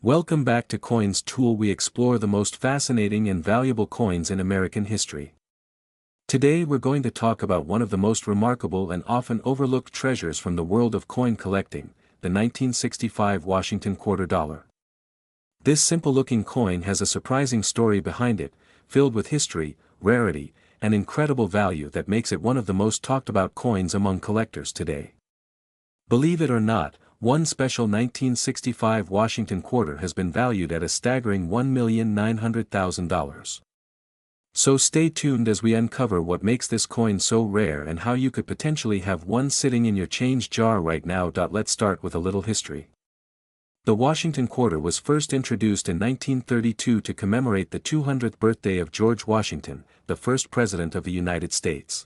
Welcome back to Coins Tool. We explore the most fascinating and valuable coins in American history. Today we're going to talk about one of the most remarkable and often overlooked treasures from the world of coin collecting, the 1965 Washington quarter dollar. This simple-looking coin has a surprising story behind it, filled with history, rarity, and incredible value that makes it one of the most talked-about coins among collectors today. Believe it or not, one special 1965 Washington quarter has been valued at a staggering $1,900,000. So stay tuned as we uncover what makes this coin so rare and how you could potentially have one sitting in your change jar right now. Let's start with a little history. The Washington quarter was first introduced in 1932 to commemorate the 200th birthday of George Washington, the first President of the United States.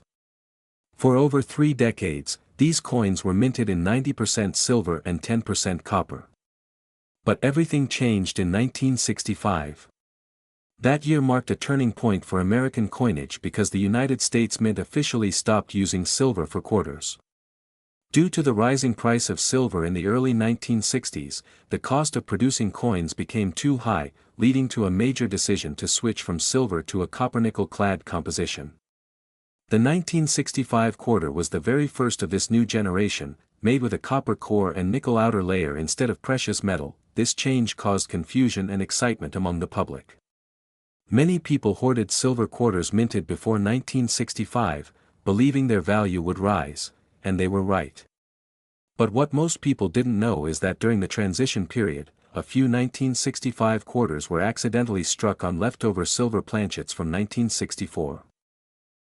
For over 3 decades, these coins were minted in 90% silver and 10% copper. But everything changed in 1965. That year marked a turning point for American coinage because the United States Mint officially stopped using silver for quarters. Due to the rising price of silver in the early 1960s, the cost of producing coins became too high, leading to a major decision to switch from silver to a copper-nickel-clad composition. The 1965 quarter was the very first of this new generation, made with a copper core and nickel outer layer instead of precious metal. This change caused confusion and excitement among the public. Many people hoarded silver quarters minted before 1965, believing their value would rise, and they were right. But what most people didn't know is that during the transition period, a few 1965 quarters were accidentally struck on leftover silver planchets from 1964.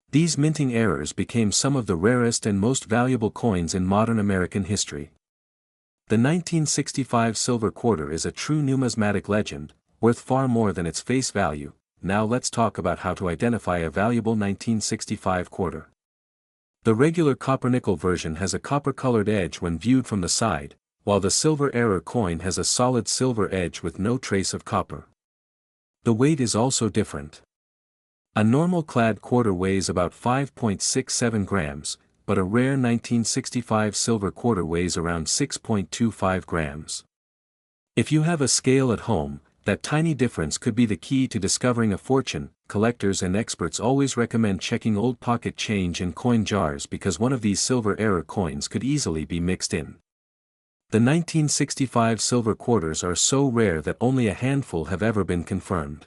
These minting errors became some of the rarest and most valuable coins in modern American history. The 1965 silver quarter is a true numismatic legend, worth far more than its face value. Now let's talk about how to identify a valuable 1965 quarter. The regular copper-nickel version has a copper-colored edge when viewed from the side, while the silver error coin has a solid silver edge with no trace of copper. The weight is also different. A normal clad quarter weighs about 5.67 grams, but a rare 1965 silver quarter weighs around 6.25 grams. If you have a scale at home, that tiny difference could be the key to discovering a fortune. Collectors and experts always recommend checking old pocket change and coin jars because one of these silver error coins could easily be mixed in. The 1965 silver quarters are so rare that only a handful have ever been confirmed.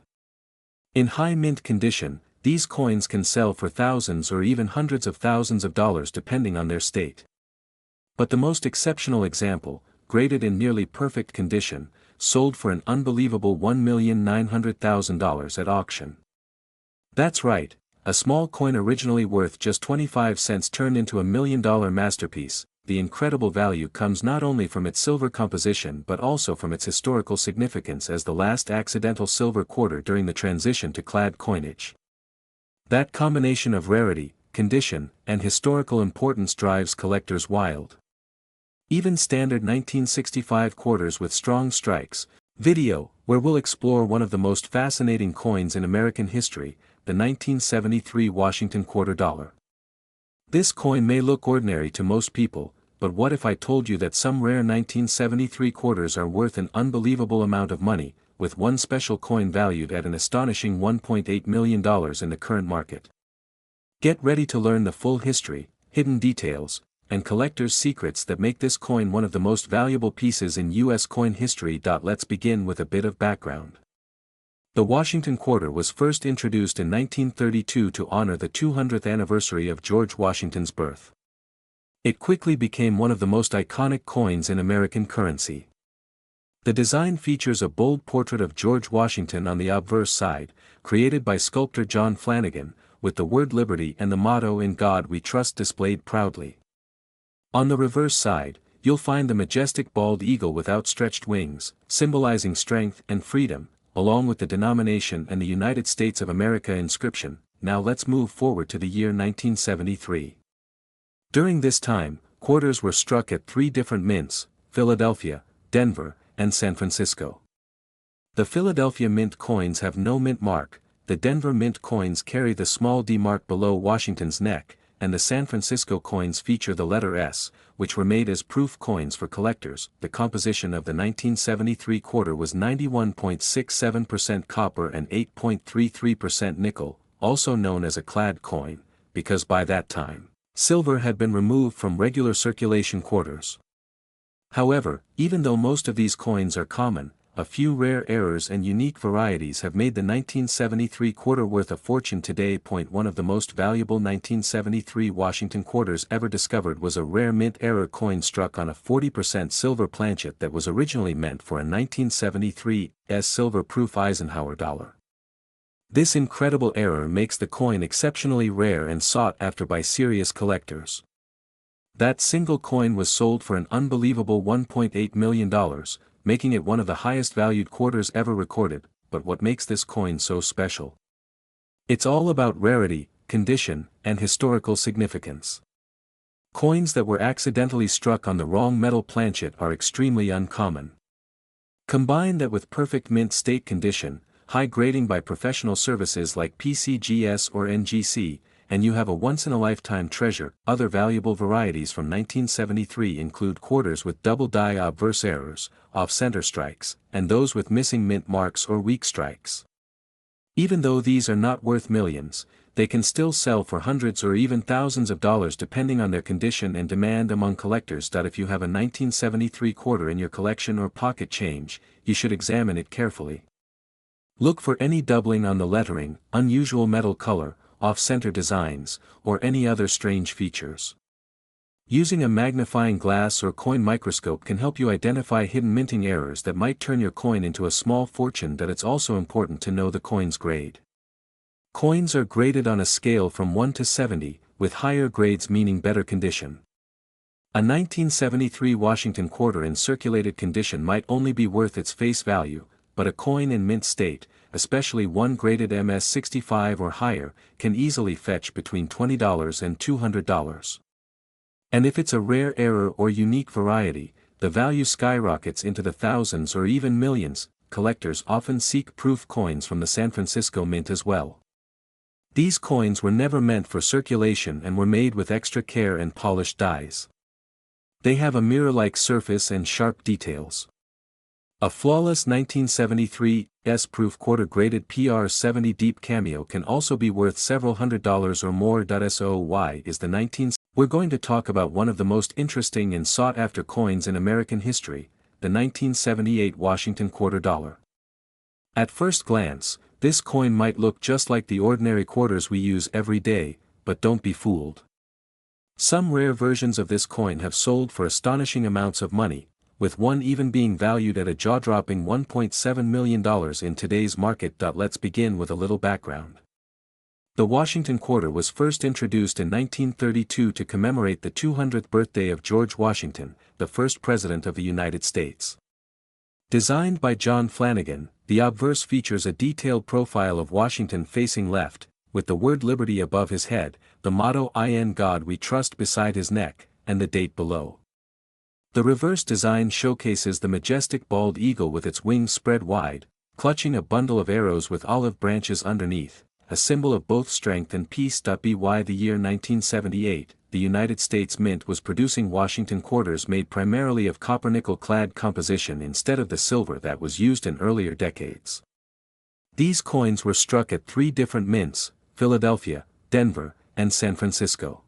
In high mint condition, these coins can sell for thousands or even hundreds of thousands of dollars depending on their state. But the most exceptional example, graded in nearly perfect condition, sold for an unbelievable $1,900,000 at auction. That's right, a small coin originally worth just 25 cents turned into a $1 million masterpiece. The incredible value comes not only from its silver composition but also from its historical significance as the last accidental silver quarter during the transition to clad coinage. That combination of rarity, condition, and historical importance drives collectors wild. Even standard 1965 quarters with strong strikes. Video, where we'll explore one of the most fascinating coins in American history, the 1973 Washington quarter dollar. This coin may look ordinary to most people, but what if I told you that some rare 1973 quarters are worth an unbelievable amount of money, with one special coin valued at an astonishing $1.8 million in the current market? Get ready to learn the full history, hidden details, and collectors' secrets that make this coin one of the most valuable pieces in U.S. coin history. Let's begin with a bit of background. The Washington quarter was first introduced in 1932 to honor the 200th anniversary of George Washington's birth. It quickly became one of the most iconic coins in American currency. The design features a bold portrait of George Washington on the obverse side, created by sculptor John Flanagan, with the word Liberty and the motto "In God We Trust" displayed proudly. On the reverse side, you'll find the majestic bald eagle with outstretched wings, symbolizing strength and freedom, along with the denomination and the United States of America inscription. Now let's move forward to the year 1973. During this time, quarters were struck at 3 different mints: Philadelphia, Denver, and San Francisco. The Philadelphia Mint coins have no mint mark, the Denver Mint coins carry the small D mark below Washington's neck, and the San Francisco coins feature the letter S, which were made as proof coins for collectors. The composition of the 1973 quarter was 91.67% copper and 8.33% nickel, also known as a clad coin, because by that time, silver had been removed from regular circulation quarters. However, even though most of these coins are common, a few rare errors and unique varieties have made the 1973 quarter worth a fortune today. One of the most valuable 1973 Washington quarters ever discovered was a rare mint error coin struck on a 40% silver planchet that was originally meant for a 1973 silver-proof Eisenhower dollar. This incredible error makes the coin exceptionally rare and sought after by serious collectors. That single coin was sold for an unbelievable $1.8 million, making it one of the highest valued quarters ever recorded. But what makes this coin so special? It's all about rarity, condition, and historical significance. Coins that were accidentally struck on the wrong metal planchet are extremely uncommon. Combine that with perfect mint state condition, high grading by professional services like PCGS or NGC, and you have a once-in-a-lifetime treasure. Other valuable varieties from 1973 include quarters with double die obverse errors, off-center strikes, and those with missing mint marks or weak strikes. Even though these are not worth millions, they can still sell for hundreds or even thousands of dollars depending on their condition and demand among collectors. If you have a 1973 quarter in your collection or pocket change, you should examine it carefully. Look for any doubling on the lettering, unusual metal color, off-center designs, or any other strange features. Using a magnifying glass or coin microscope can help you identify hidden minting errors that might turn your coin into a small fortune. It's also important to know the coin's grade. Coins are graded on a scale from 1 to 70, with higher grades meaning better condition. A 1973 Washington quarter in circulated condition might only be worth its face value, but a coin in mint state, especially one graded MS-65 or higher, can easily fetch between $20 and $200. And if it's a rare error or unique variety, the value skyrockets into the thousands or even millions. Collectors often seek proof coins from the San Francisco Mint as well. These coins were never meant for circulation and were made with extra care and polished dies. They have a mirror-like surface and sharp details. A flawless 1973 S-proof quarter graded PR70 deep cameo can also be worth several $100s or more. So why is the 19... We're going to talk about one of the most interesting and sought-after coins in American history, the 1978 Washington quarter dollar. At first glance, this coin might look just like the ordinary quarters we use every day, but don't be fooled. Some rare versions of this coin have sold for astonishing amounts of money, with one even being valued at a jaw-dropping $1.7 million in today's market. Let's begin with a little background. The Washington quarter was first introduced in 1932 to commemorate the 200th birthday of George Washington, the first President of the United States. Designed by John Flanagan, the obverse features a detailed profile of Washington facing left, with the word Liberty above his head, the motto "In God We Trust" beside his neck, and the date below. The reverse design showcases the majestic bald eagle with its wings spread wide, clutching a bundle of arrows with olive branches underneath, a symbol of both strength and peace. By the year 1978, the United States Mint was producing Washington quarters made primarily of copper-nickel clad composition instead of the silver that was used in earlier decades. These coins were struck at 3 different mints: Philadelphia, Denver, and San Francisco.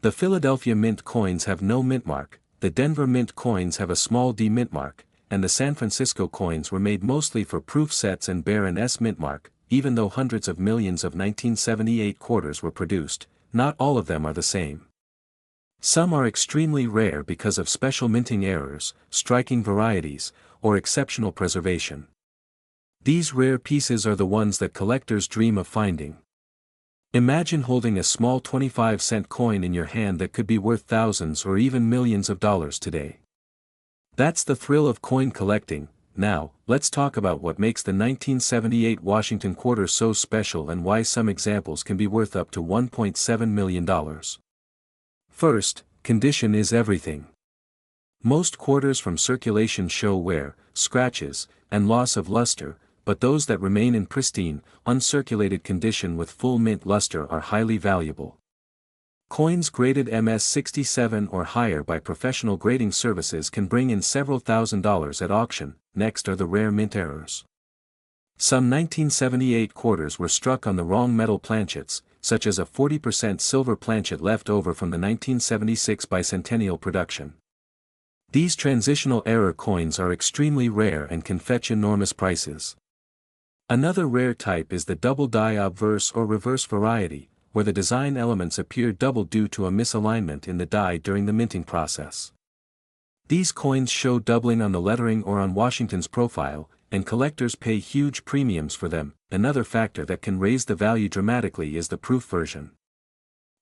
The Philadelphia Mint coins have no mint mark, the Denver Mint coins have a small D mint mark, and the San Francisco coins were made mostly for proof sets and bear an S mint mark. Even though hundreds of millions of 1978 quarters were produced, not all of them are the same. Some are extremely rare because of special minting errors, striking varieties, or exceptional preservation. These rare pieces are the ones that collectors dream of finding. Imagine holding a small 25-cent coin in your hand that could be worth thousands or even millions of dollars today. That's the thrill of coin collecting. Now, let's talk about what makes the 1978 Washington quarter so special and why some examples can be worth up to $1.7 million. First, condition is everything. Most quarters from circulation show wear, scratches, and loss of luster, but those that remain in pristine, uncirculated condition with full mint luster are highly valuable. Coins graded MS-67 or higher by professional grading services can bring in several $1,000s at auction. Next are the rare mint errors. Some 1978 quarters were struck on the wrong metal planchets, such as a 40% silver planchet left over from the 1976 bicentennial production. These transitional error coins are extremely rare and can fetch enormous prices. Another rare type is the double die obverse or reverse variety, where the design elements appear double due to a misalignment in the die during the minting process. These coins show doubling on the lettering or on Washington's profile, and collectors pay huge premiums for them. Another factor that can raise the value dramatically is the proof version.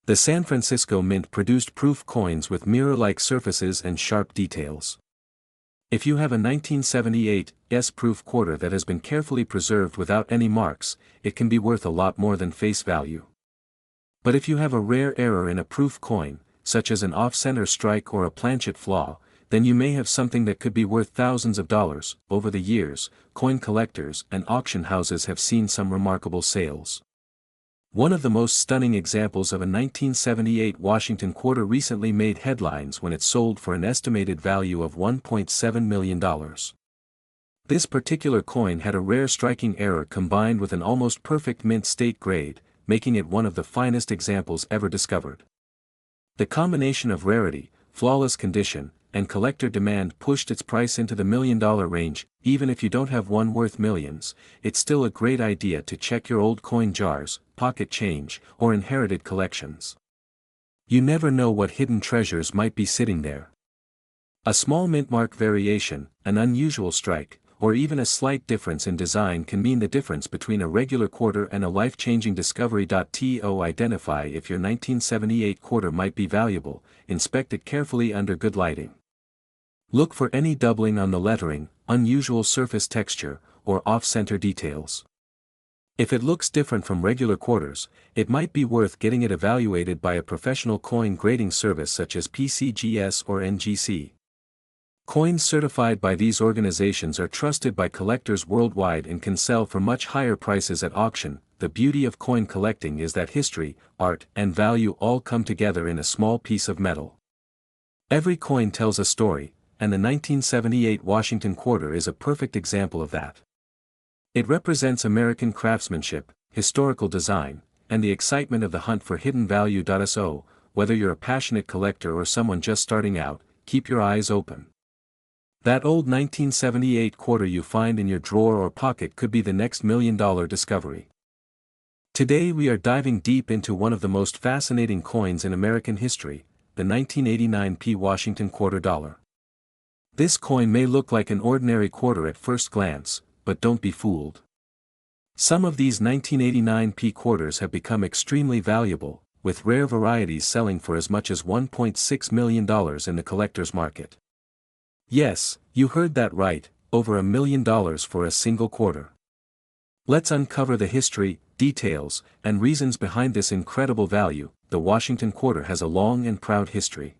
The San Francisco Mint produced proof coins with mirror-like surfaces and sharp details. If you have a 1978 S-proof quarter that has been carefully preserved without any marks, it can be worth a lot more than face value. But if you have a rare error in a proof coin, such as an off-center strike or a planchet flaw, then you may have something that could be worth thousands of dollars. Over the years, coin collectors and auction houses have seen some remarkable sales. One of the most stunning examples of a 1978 Washington quarter recently made headlines when it sold for an estimated value of $1.7 million. This particular coin had a rare striking error combined with an almost perfect mint state grade, making it one of the finest examples ever discovered. The combination of rarity, flawless condition, and collector demand pushed its price into the $1 million range. Even if you don't have one worth millions, it's still a great idea to check your old coin jars, pocket change, or inherited collections. You never know what hidden treasures might be sitting there. A small mint mark variation, an unusual strike, or even a slight difference in design can mean the difference between a regular quarter and a life-changing discovery. To identify if your 1978 quarter might be valuable, inspect it carefully under good lighting. Look for any doubling on the lettering, unusual surface texture, or off-center details. If it looks different from regular quarters, it might be worth getting it evaluated by a professional coin grading service such as PCGS or NGC. Coins certified by these organizations are trusted by collectors worldwide and can sell for much higher prices at auction. The beauty of coin collecting is that history, art, and value all come together in a small piece of metal. Every coin tells a story, and the 1978 Washington quarter is a perfect example of that. It represents American craftsmanship, historical design, and the excitement of the hunt for hidden value. So, whether you're a passionate collector or someone just starting out, keep your eyes open. That old 1978 quarter you find in your drawer or pocket could be the next $1 million discovery. Today we are diving deep into one of the most fascinating coins in American history, the 1989 P Washington quarter dollar. This coin may look like an ordinary quarter at first glance, but don't be fooled. Some of these 1989 P quarters have become extremely valuable, with rare varieties selling for as much as $1.6 million in the collector's market. Yes, you heard that right, over $1 million for a single quarter. Let's uncover the history, details, and reasons behind this incredible value. The Washington quarter has a long and proud history.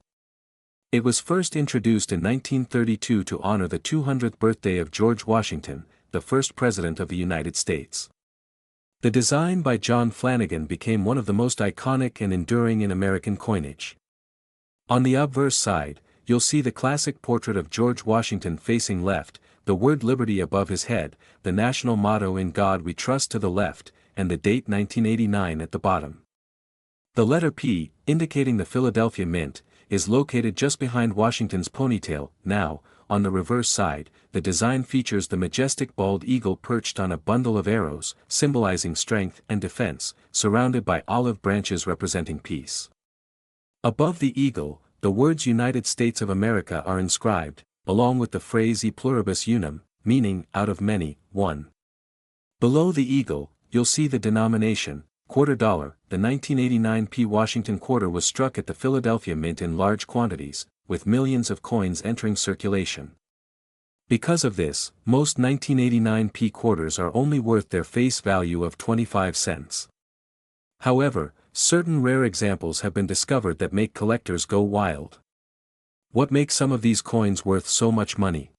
It was first introduced in 1932 to honor the 200th birthday of George Washington, the first President of the United States. The design by John Flanagan became one of the most iconic and enduring in American coinage. On the obverse side, you'll see the classic portrait of George Washington facing left, the word liberty above his head, the national motto "In God We Trust" to the left, and the date 1989 at the bottom. The letter P, indicating the Philadelphia Mint, is located just behind Washington's ponytail. Now, on the reverse side, the design features the majestic bald eagle perched on a bundle of arrows, symbolizing strength and defense, surrounded by olive branches representing peace. Above the eagle, the words United States of America are inscribed, along with the phrase E pluribus unum, meaning, out of many, one. Below the eagle, you'll see the denomination, quarter dollar. The 1989 P Washington quarter was struck at the Philadelphia Mint in large quantities, with millions of coins entering circulation. Because of this, most 1989 P quarters are only worth their face value of 25 cents. However, certain rare examples have been discovered that make collectors go wild. What makes some of these coins worth so much money?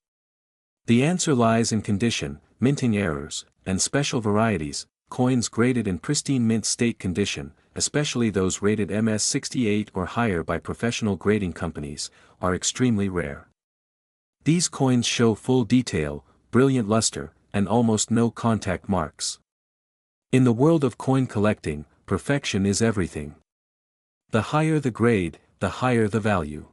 The answer lies in condition, minting errors, and special varieties. coins graded in pristine mint state condition, especially those rated MS-68 or higher by professional grading companies, are extremely rare. These coins show full detail, brilliant luster, and almost no contact marks. In the world of coin collecting, perfection is everything. The higher the grade, the higher the value.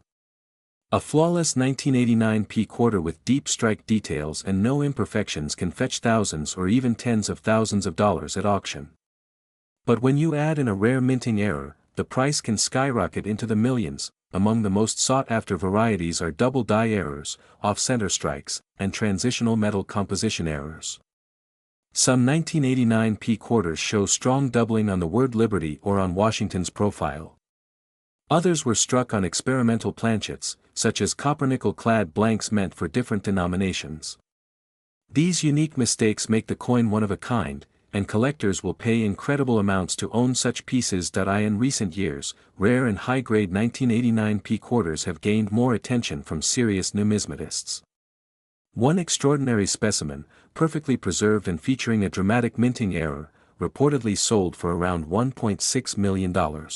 A flawless 1989 P-quarter with deep strike details and no imperfections can fetch thousands or even tens of thousands of dollars at auction. But when you add in a rare minting error, the price can skyrocket into the millions. Among the most sought-after varieties are double die errors, off-center strikes, and transitional metal composition errors. Some 1989 P-quarters show strong doubling on the word Liberty or on Washington's profile. Others were struck on experimental planchets, such as copper-nickel-clad blanks meant for different denominations. These unique mistakes make the coin one of a kind, and collectors will pay incredible amounts to own such pieces. In recent years, rare and high-grade 1989 P-quarters have gained more attention from serious numismatists. One extraordinary specimen, perfectly preserved and featuring a dramatic minting error, reportedly sold for around $1.6 million.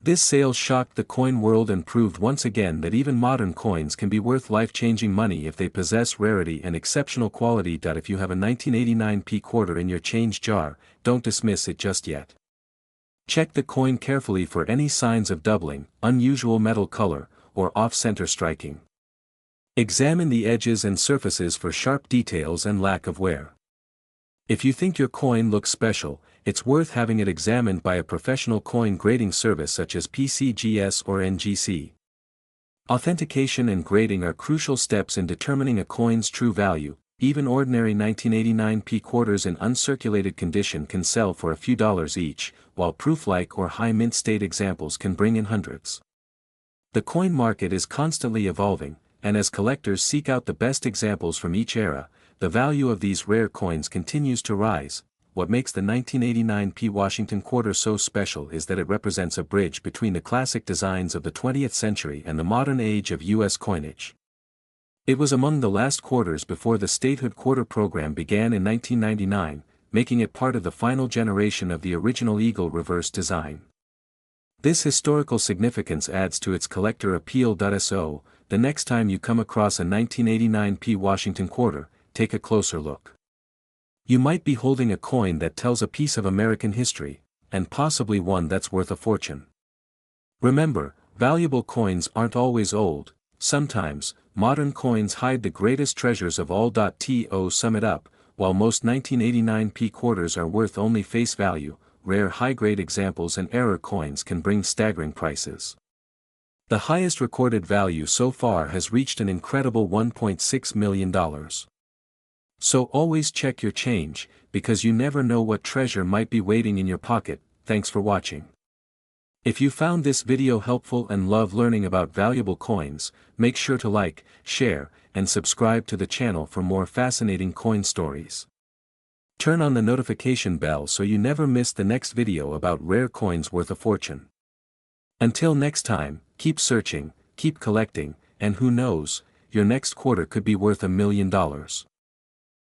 This sale shocked the coin world and proved once again that even modern coins can be worth life-changing money if they possess rarity and exceptional quality. If you have a 1989 P-quarter in your change jar, don't dismiss it just yet. Check the coin carefully for any signs of doubling, unusual metal color, or off-center striking. Examine the edges and surfaces for sharp details and lack of wear. If you think your coin looks special, it's worth having it examined by a professional coin grading service such as PCGS or NGC. Authentication and grading are crucial steps in determining a coin's true value. Even ordinary 1989 P-quarters in uncirculated condition can sell for a few dollars each, while proof-like or high mint state examples can bring in hundreds. The coin market is constantly evolving, and as collectors seek out the best examples from each era, the value of these rare coins continues to rise. What makes the 1989 P Washington quarter so special is that it represents a bridge between the classic designs of the 20th century and the modern age of U.S. coinage. It was among the last quarters before the statehood quarter program began in 1999, making it part of the final generation of the original eagle reverse design. This historical significance adds to its collector appeal. So, the next time you come across a 1989 P Washington quarter, take a closer look. You might be holding a coin that tells a piece of American history, and possibly one that's worth a fortune. Remember, valuable coins aren't always old. Sometimes, modern coins hide the greatest treasures of all. To sum it up, while most 1989 P quarters are worth only face value, rare high-grade examples and error coins can bring staggering prices. The highest recorded value so far has reached an incredible $1.6 million. So always check your change, because you never know what treasure might be waiting in your pocket. Thanks for watching. If you found this video helpful and love learning about valuable coins, make sure to like, share, and subscribe to the channel for more fascinating coin stories. Turn on the notification bell so you never miss the next video about rare coins worth a fortune. Until next time, keep searching, keep collecting, and who knows, your next quarter could be worth $1 million.